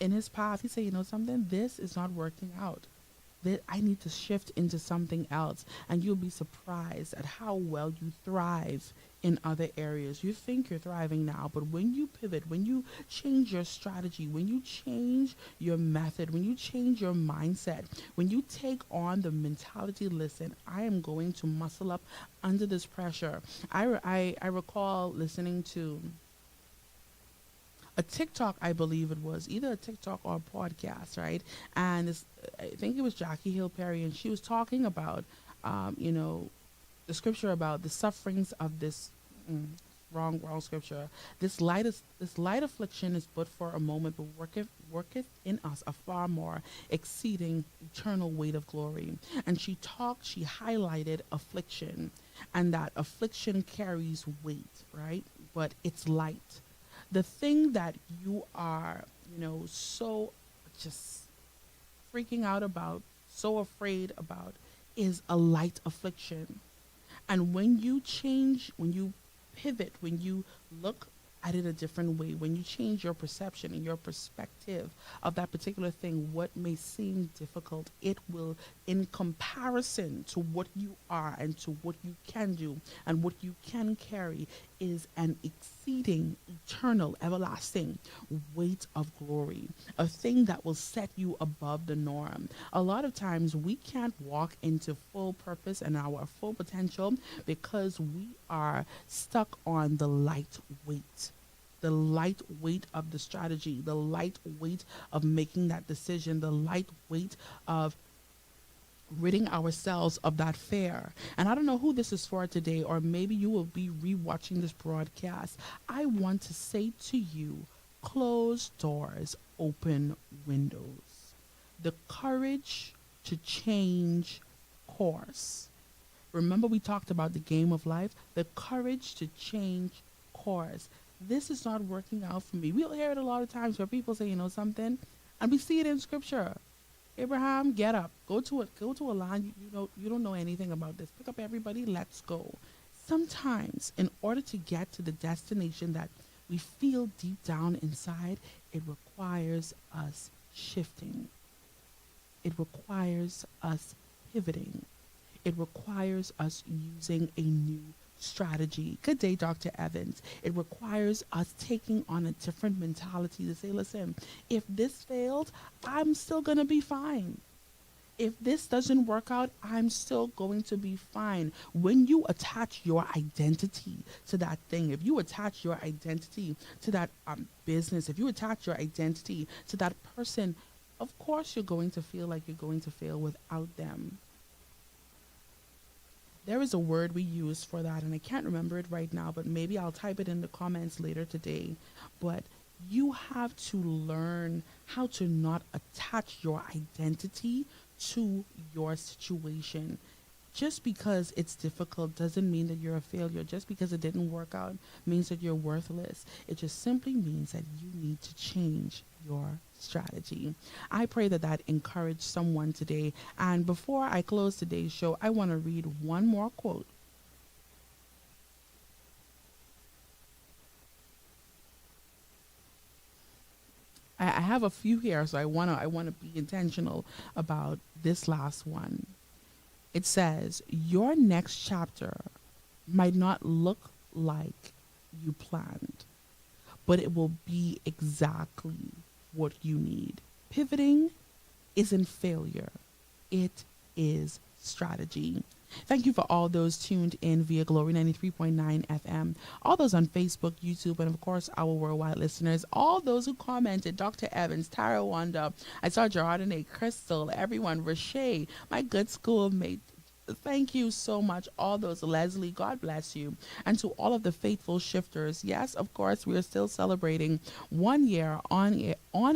his path, he said, something, this is not working out. That I need to shift into something else. And you'll be surprised at how well you thrive in other areas. You think you're thriving now, but when you pivot, when you change your strategy, when you change your method, when you change your mindset, when you take on the mentality, listen, I am going to muscle up under this pressure. I recall listening to a TikTok, I believe it was, either a TikTok or a podcast, right? And I think it was Jackie Hill Perry, and she was talking about, the scripture about the sufferings of this, wrong scripture. This light affliction is but for a moment, but worketh in us a far more exceeding eternal weight of glory. And she highlighted affliction, and that affliction carries weight, right? But it's light. The thing that you are, so just freaking out about, so afraid about, is a light affliction. And when you change, when you pivot, when you look at it a different way, when you change your perception and your perspective of that particular thing, what may seem difficult, it will, in comparison to what you are and to what you can do and what you can carry, is an exceeding, eternal, everlasting weight of glory, a thing that will set you above the norm. A lot of times we can't walk into full purpose and our full potential because we are stuck on the light weight. The light weight of the strategy, the light weight of making that decision, the light weight of ridding ourselves of that fear. And I don't know who this is for today, or maybe you will be rewatching this broadcast. I want to say to you, close doors, open windows. The courage to change course. Remember, we talked about the game of life, the courage to change course. This is not working out for me. We'll hear it a lot of times where people say, you know something, and we see it in scripture. Abraham, get up. Go to a land you don't know anything about this. Pick up everybody, let's go. Sometimes, in order to get to the destination that we feel deep down inside, it requires us shifting. It requires us pivoting. It requires us using a new strategy. Good day, Dr. Evans. It requires us taking on a different mentality to say, listen, if this failed, I'm still going to be fine. If this doesn't work out, I'm still going to be fine. When you attach your identity to that thing, if you attach your identity to that business, if you attach your identity to that person, of course you're going to feel like you're going to fail without them. There is a word we use for that, and I can't remember it right now, but maybe I'll type it in the comments later today. But you have to learn how to not attach your identity to your situation. Just because it's difficult doesn't mean that you're a failure. Just because it didn't work out means that you're worthless. It just simply means that you need to change your strategy. I pray that that encouraged someone today. And before I close today's show, I want to read one more quote. I have a few here, so I wanna be intentional about this last one. It says, your next chapter might not look like you planned, but it will be exactly what you need. Pivoting isn't failure. It is strategy. Thank you for all those tuned in via Glory 93.9 FM, all those on Facebook, YouTube, and of course our worldwide listeners, all those who commented, Dr. Evans, Tara Wanda, I saw Joinae, Crystal, everyone, Rashay, my good schoolmate. Thank you so much. All those, Leslie, God bless you. And to all of the faithful shifters, yes, of course, we are still celebrating 1 year on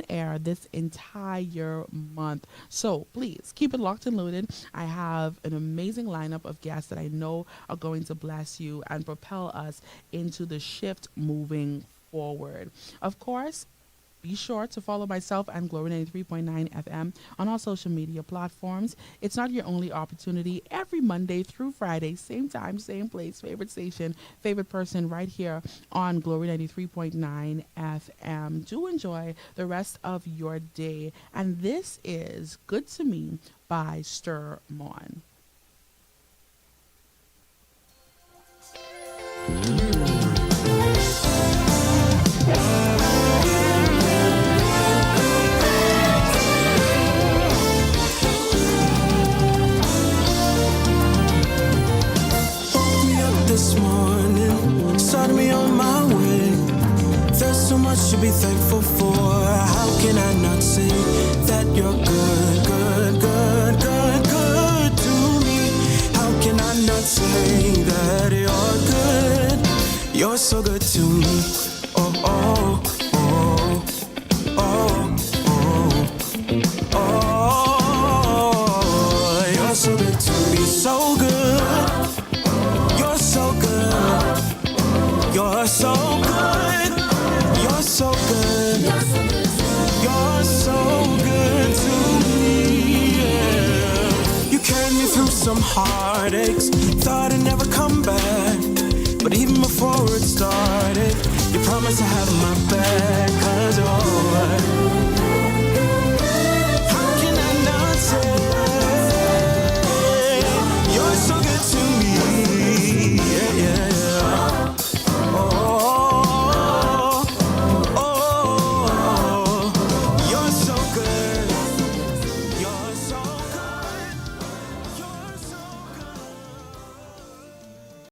air this entire month. So please keep it locked and loaded. I have an amazing lineup of guests that I know are going to bless you and propel us into the shift moving forward. Of course, be sure to follow myself and Glory 93.9 FM on all social media platforms. It's not your only opportunity. Every Monday through Friday, same time, same place, favorite station, favorite person, right here on Glory 93.9 FM. Do enjoy the rest of your day. And this is Good to Me by Stir Mon. This morning, started me on my way. There's so much to be thankful for. How can I not say that you're good, good, good, good, good to me? How can I not say that you're good? You're so good to me. Oh, oh, oh, oh, oh, oh. You're so good to me, so good. So good, you're so good, you're so good, you're so good to me. Yeah. You carried me through some heartaches, thought I'd never come back, but even before it started, you promised to have my back, 'cause you're